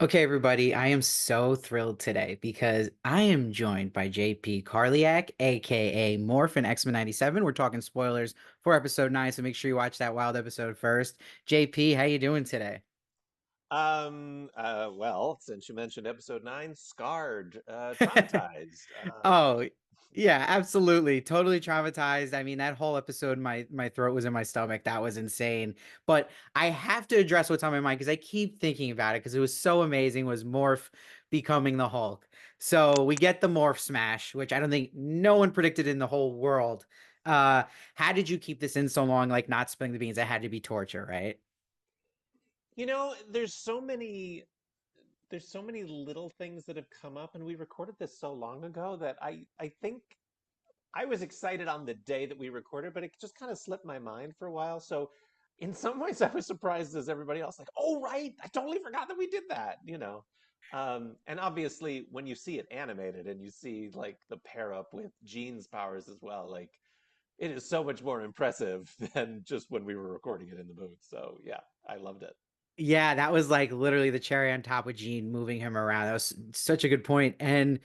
Okay, everybody, I am so thrilled today because I am joined by JP Karliak, aka Morph and X-Men 97. We're talking spoilers for episode 9, so make sure you watch that wild episode first. JP, how you doing today? Well, since you mentioned episode 9, scarred, traumatized. Oh, yeah, absolutely. Totally traumatized. I mean, that whole episode, my throat was in my stomach. That was insane. But I have to address what's on my mind because I keep thinking about it because it was so amazing was Morph becoming the Hulk. So we get the Morph Smash, which I don't think no one predicted in the whole world. Uh, how did you keep this in so long, like not spilling the beans? That had to be torture, right? You know, there's so many little things that have come up, and we recorded this so long ago that I think I was excited on the day that we recorded, but it just kind of slipped my mind for a while. So in some ways I was surprised as everybody else, like, oh right, I totally forgot that we did that. And obviously when you see it animated and you see like the pair up with Jean's powers as well, like it is so much more impressive than just when we were recording it in the booth. So yeah, I loved it. Yeah, that was like literally the cherry on top of Gene moving him around. That was such a good point. And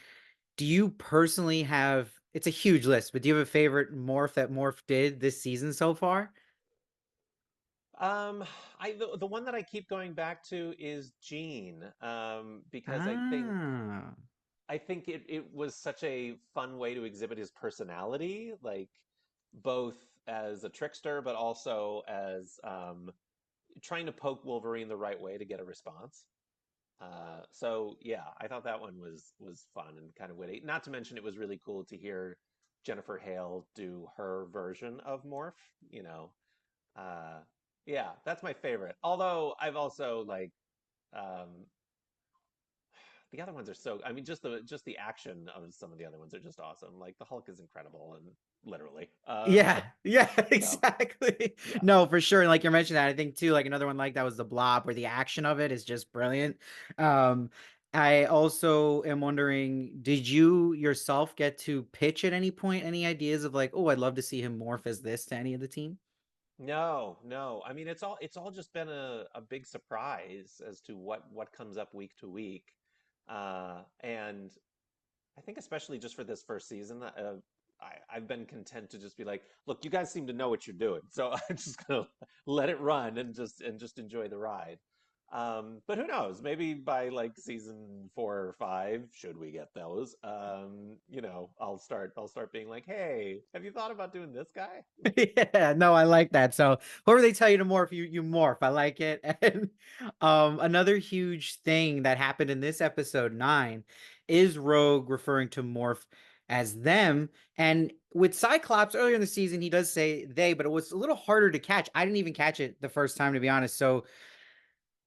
do you personally have, it's a huge list, but do you have a favorite morph that Morph did this season so far? Um, the one that I keep going back to is Jean, because I think Ah, I think it was such a fun way to exhibit his personality, like both as a trickster, but also as trying to poke Wolverine the right way to get a response. So yeah, I thought that one was fun and kind of witty. Not to mention it was really cool to hear Jennifer Hale do her version of Morph, you know. Uh, yeah, that's my favorite. Although I've also like um, the other ones are so, I mean, just the action of some of the other ones are just awesome. Like the Hulk is incredible and literally. yeah, yeah, So exactly. yeah. No, for sure. And like you're mentioning that, I think too, like another one like that was the Blob, where the action of it is just brilliant. Um, I also am wondering, did you yourself get to pitch at any point any ideas of like, oh, I'd love to see him morph as this to any of the team? No, no. I mean, it's all just been a big surprise as to what comes up week to week. And I think especially just for this first season, I've been content to just be like, look, you guys seem to know what you're doing, so I'm just gonna let it run and just enjoy the ride. But who knows? Maybe by like season 4 or 5, should we get those, I'll start being like, hey, have you thought about doing this guy? Yeah, no, I like that. So whoever they tell you to morph, you morph. I like it. And another huge thing that happened in this episode 9 is Rogue referring to morph as them. And with Cyclops earlier in the season, he does say they, but it was a little harder to catch. I didn't even catch it the first time, to be honest. So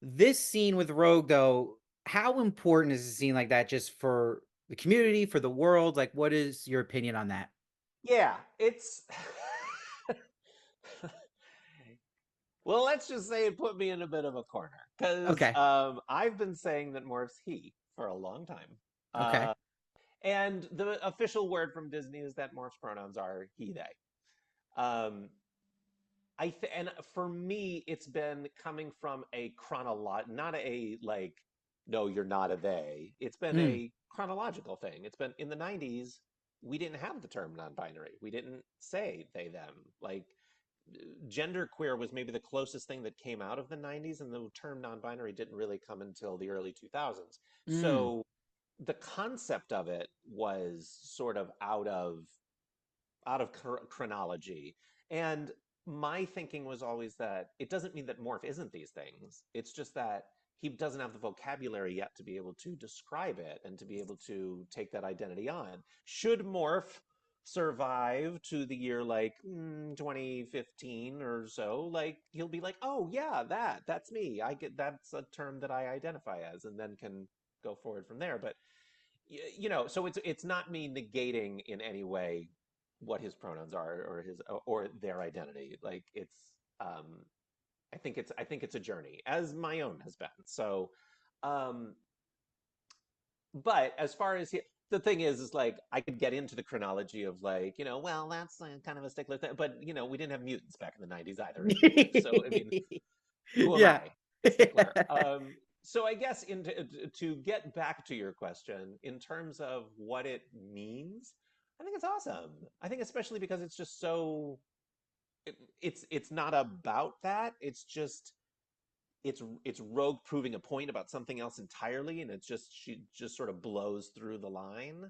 this scene with Rogue, though, how important is a scene like that just for the community, for the world? Like, what is your opinion on that? Yeah, it's well, let's just say it put me in a bit of a corner because Okay. I've been saying that Morph's he for a long time. Okay. And the official word from Disney is that Morph's pronouns are he, they. Um, and for me, it's been coming from a not a like, no, you're not a they. It's been Mm. a chronological thing. It's been in the 90s, we didn't have the term non-binary. We didn't say they, them. Like genderqueer was maybe the closest thing that came out of the 90s, and the term non-binary didn't really come until the early 2000s. Mm. So the concept of it was sort of out of chronology. And my thinking was always that it doesn't mean that Morph isn't these things. It's just that he doesn't have the vocabulary yet to be able to describe it and to be able to take that identity on. Should Morph survive to the year like 2015 or so, like he'll be like, oh yeah, that's me. I get that's a term that I identify as, and then can go forward from there. But so it's not me negating in any way what his pronouns are or his or their identity. Like um I think it's a journey, as my own has been. So um but as far as the thing is like I could get into the chronology of like, well, that's kind of a stickler thing, but we didn't have mutants back in the 90s either in real life. So I mean, who am Yeah. I? Stickler. So I guess to get back to your question, in terms of what it means, I think it's awesome. I think especially because it's just so it's not about that. It's just it's Rogue proving a point about something else entirely, and it's just she just sort of blows through the line,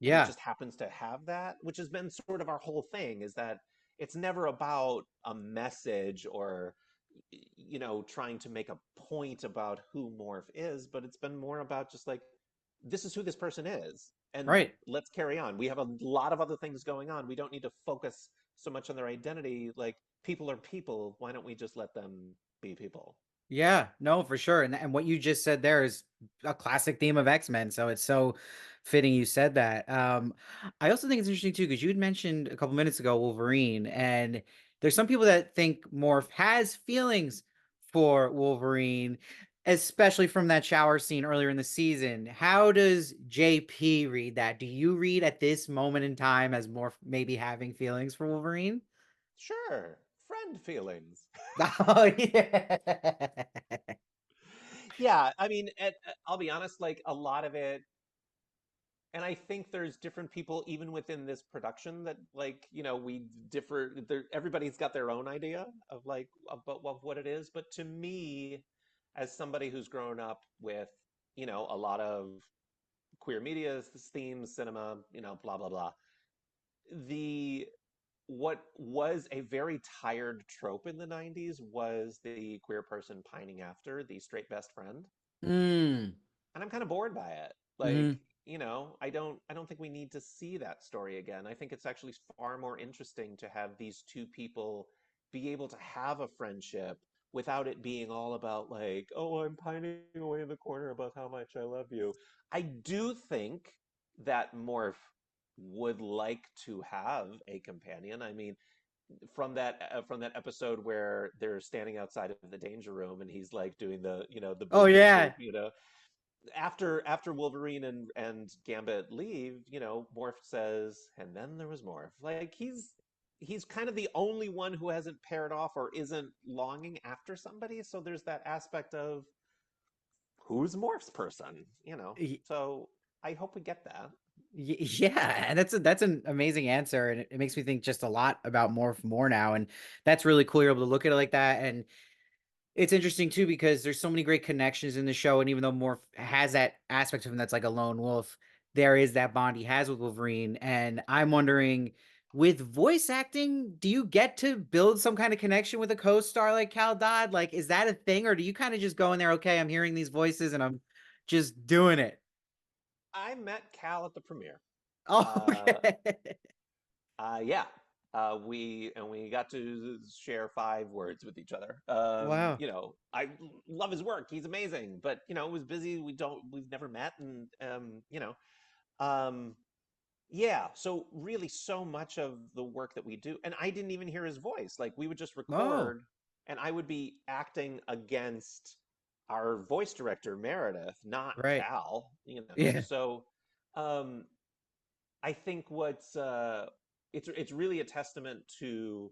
and it Yeah, just happens to have that, which has been sort of our whole thing, is that it's never about a message or trying to make a point about who Morph is, but it's been more about just like, this is who this person is, and right. let's carry on. We have a lot of other things going on. We don't need to focus so much on their identity. Like, people are people. Why don't we just let them be people? Yeah, no, for sure. And what you just said there is a classic theme of X-Men, so it's so fitting you said that. I also think it's interesting too because you had mentioned a couple minutes ago Wolverine, and there's some people that think Morph has feelings for Wolverine, especially from that shower scene earlier in the season. How does JP read that? Do you read at this moment in time as Morph maybe having feelings for Wolverine? Sure, friend feelings. Oh yeah. Yeah, I mean, I'll be honest, like a lot of it, and I think there's different people even within this production that like, we differ. Everybody's got their own idea of like of what it is, but to me, as somebody who's grown up with, a lot of queer media themes, cinema, blah blah blah, the what was a very tired trope in the 90s was the queer person pining after the straight best friend, Mm. and I'm kind of bored by it. Like, Hmm. I don't think we need to see that story again. I think it's actually far more interesting to have these two people be able to have a friendship without it being all about like, oh, I'm pining away in the corner about how much I love you. I do think that Morph would like to have a companion. I mean, from that episode where they're standing outside of the danger room and he's like doing the Oh boop boop boop, yeah. after Wolverine and Gambit leave, Morph says, and then there was Morph. Like, he's kind of the only one who hasn't paired off or isn't longing after somebody. So there's that aspect of who's Morph's person, Y- So I hope we get that. Yeah, and that's an amazing answer, and it makes me think just a lot about Morph more now, and that's really cool. You're able to look at it like that, and it's interesting too because there's so many great connections in the show, and even though Morph has that aspect of him that's like a lone wolf, there is that bond he has with Wolverine, and I'm wondering, with voice acting, do you get to build some kind of connection with a co-star like Cal Dodd? Like, is that a thing, or do you kind of just go in there, okay, I'm hearing these voices and I'm just doing it? I met Cal at the premiere. Oh, Uh, okay. yeah. We got to share 5 words with each other. Wow. I love his work. He's amazing, but it was busy. We've never met, and um, yeah. So really, so much of the work that we do, and I didn't even hear his voice. Like, we would just Oh, record, and I would be acting against our voice director Meredith, not right. Cal. Yeah. So um, I think it's really a testament to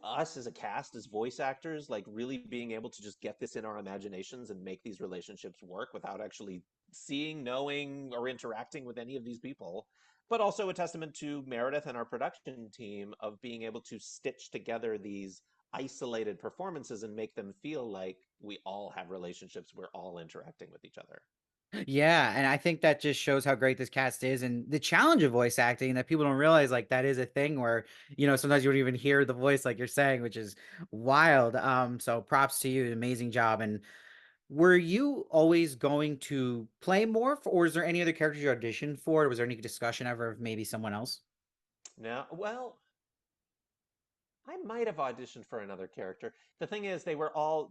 us as a cast, as voice actors, like really being able to just get this in our imaginations and make these relationships work without actually seeing, knowing, or interacting with any of these people. But also a testament to Meredith and our production team of being able to stitch together these isolated performances and make them feel like we all have relationships, we're all interacting with each other. Yeah, and I think that just shows how great this cast is and the challenge of voice acting that people don't realize like that is a thing where, sometimes you don't even hear the voice like you're saying, which is wild. So props to you, amazing job. And were you always going to play Morph or is there any other characters you auditioned for? Or was there any discussion ever of maybe someone else? Now, well, I might have auditioned for another character. The thing is, they were all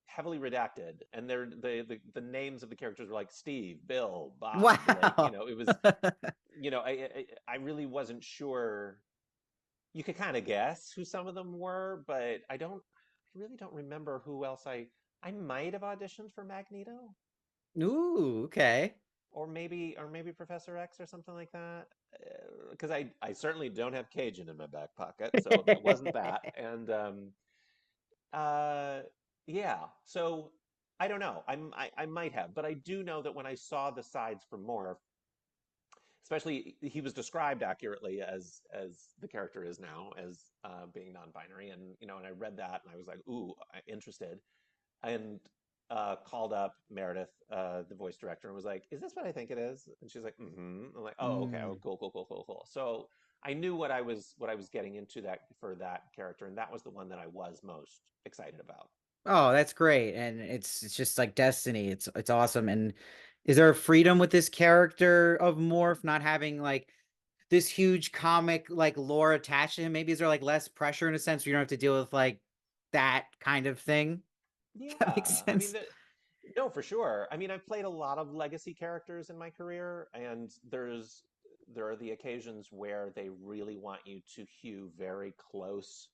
heavily redacted, and the names of the characters were like Steve, Bill, Bob. Like, Wow. it was, I really wasn't sure. You could kind of guess who some of them were, but I really don't remember who else I might have auditioned for Magneto, Ooh, okay. or maybe Professor X or something like that. Because I certainly don't have Cajun in my back pocket, so that wasn't that. And uh, yeah. So I don't know. I might have, but I do know that when I saw the sides for Morph, especially he was described accurately as the character is now as being non-binary, and and I read that and I was like, ooh, interested, and called up Meredith, the voice director, and was like, "Is this what I think it is?" And she's like, "Mm-hmm." I'm like, "Oh, okay, oh, Mm. cool, cool, cool, cool, cool." So I knew what I was getting into that for that character, and that was the one that I was most excited about. Oh, that's great. And it's just like destiny. It's awesome. And is there a freedom with this character of Morph not having like this huge comic like lore attached to him? Maybe is there like less pressure in a sense where you don't have to deal with like that kind of thing? That makes Yeah, I mean, sense. no, for sure. I mean, I've played a lot of legacy characters in my career, and there are the occasions where they really want you to hew very close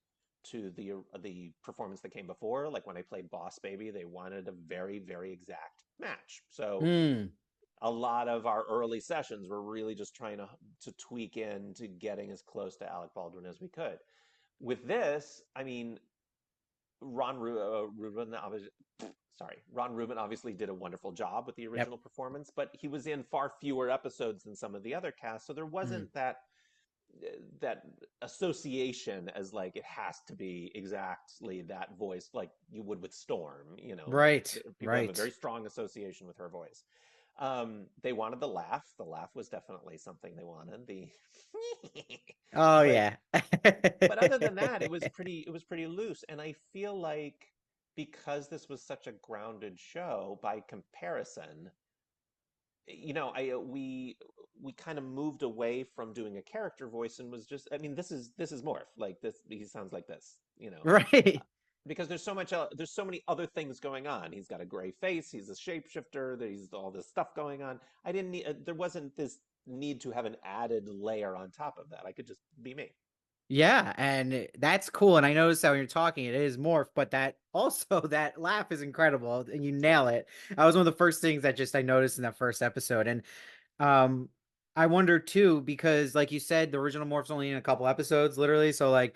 to the performance that came before. Like when I played Boss Baby, they wanted a very, very exact match. So Mm. a lot of our early sessions were really just trying to tweak into getting as close to Alec Baldwin as we could. With this, I mean, Rubin obviously, sorry, Ron Rubin obviously did a wonderful job with the Yep. original performance, but he was in far fewer episodes than some of the other casts, so there Mm. wasn't that association as like it has to be exactly that voice like you would with Storm. Like Right. people have a Right. very strong association with her voice. They wanted the laugh. The laugh was definitely something they wanted. The Oh but yeah. but other than that, it was pretty loose, and I feel like because this was such a grounded show, by comparison, I we kind of moved away from doing a character voice and was just, I mean, this is Morph, like this, he sounds like this, Right. because there's so many other things going on. He's got a gray face, he's a shapeshifter, there's all this stuff going on. I didn't need there wasn't this need to have an added layer on top of that. I could just be me. Yeah, and that's cool. And I noticed that when you're talking, it is Morph, but that also that laugh is incredible, and you nail it. That was one of the first things that just I noticed in that first episode. And um, I wonder too, because like you said, the original Morph's only in a couple episodes, literally. So like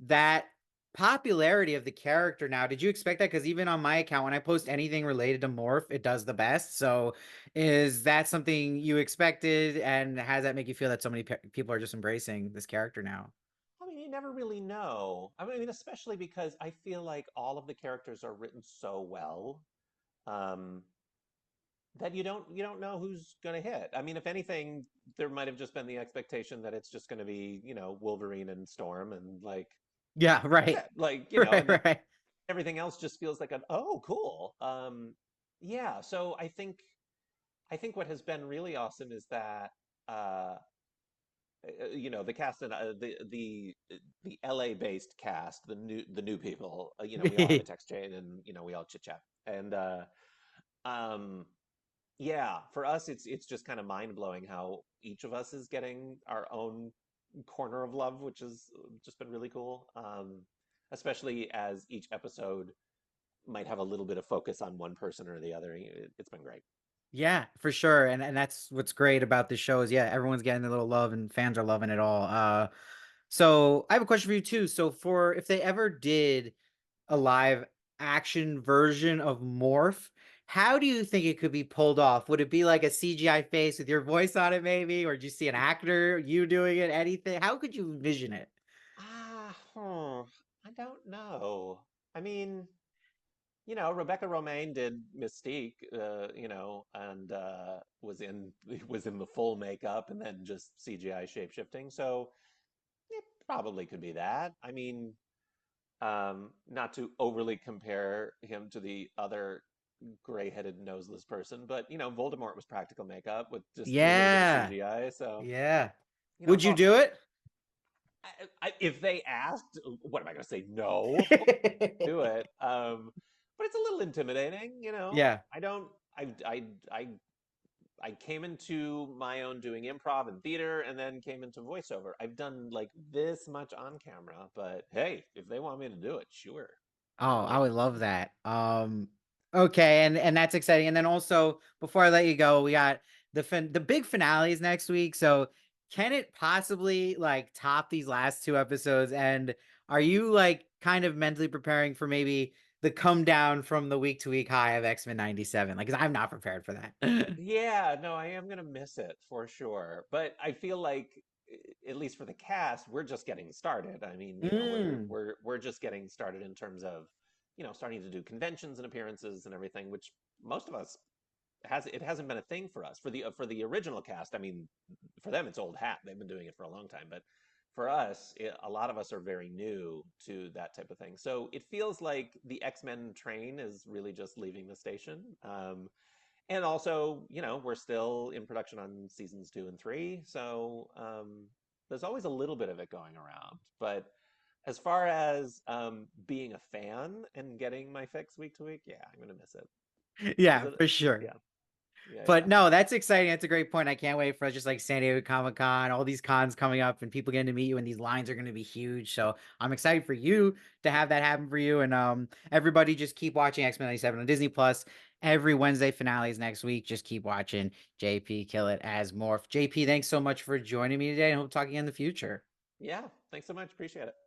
that popularity of the character now, did you expect that? Because even on my account, when I post anything related to Morph, it does the best. So is that something you expected? And how does that make you feel that so many people are just embracing this character now? I mean, you never really know. I mean, especially because I feel like all of the characters are written so well, um, that you don't know who's going to hit. I mean, if anything, there might have just been the expectation that it's just going to be, Wolverine and Storm, and like Yeah, that's right. it. Like, Right, and then right. everything else just feels like an oh, cool. Yeah. So I think what has been really awesome is that. The cast and the LA based cast, the new people, we all have a text chain, and we all chit chat, and um yeah, for us it's just kind of mind blowing how each of us is getting our own corner of love, which has just been really cool. Especially as each episode might have a little bit of focus on one person or the other. It's been great. Yeah, for sure. And that's what's great about this show is yeah, everyone's getting a little love and fans are loving it all. So I have a question for you too. So for if they ever did a live action version of Morph, how do you think it could be pulled off? Would it be like a CGI face with your voice on it, maybe? Or do you see an actor, you doing it, anything? How could you envision it? I don't know. I mean, Rebecca Romaine did Mystique, and was in the full makeup and then just CGI shapeshifting. So it probably could be that. I mean, not to overly compare him to the other gray-headed noseless person, but Voldemort was practical makeup with just a little bit of Yeah. CGI. So Yeah. Would you so do it? if they asked, what am I going to say? No, of course do it. But it's a little intimidating. Yeah. I don't. I I came into my own doing improv and theater, and then came into voiceover. I've done like this much on camera, but hey, if they want me to do it, sure, Oh, do I it. would love that. Okay, and that's exciting. And then also, before I let you go, we got the big finales next week. So, can it possibly like top these last two episodes? And are you like kind of mentally preparing for maybe the come down from the week to week high of X-Men 97. Like, 'cause I'm not prepared for that. Yeah, no, I am gonna miss it for sure. But I feel like, at least for the cast, we're just getting started. I mean, Mm. we're just getting started in terms of, starting to do conventions and appearances and everything, which most of us hasn't been a thing for us. For the original cast, I mean, for them it's old hat. They've been doing it for a long time, but for us, a lot of us are very new to that type of thing. So it feels like the X-Men train is really just leaving the station. And also, we're still in production on seasons 2 and 3, so there's always a little bit of it going around. But as far as being a fan and getting my fix week to week, yeah, I'm gonna miss it. Is Yeah, it? for sure. Yeah, yeah, But yeah, no, that's exciting. That's a great point. I can't wait for just like San Diego Comic-Con, all these cons coming up and people getting to meet you and these lines are going to be huge. So I'm excited for you to have that happen for you. And everybody just keep watching X-Men 97 on Disney Plus. Every Wednesday finales next week. Just keep watching JP kill it as Morph. JP, thanks so much for joining me today and hope to talk again in the future. yeah. Thanks so much. Appreciate it.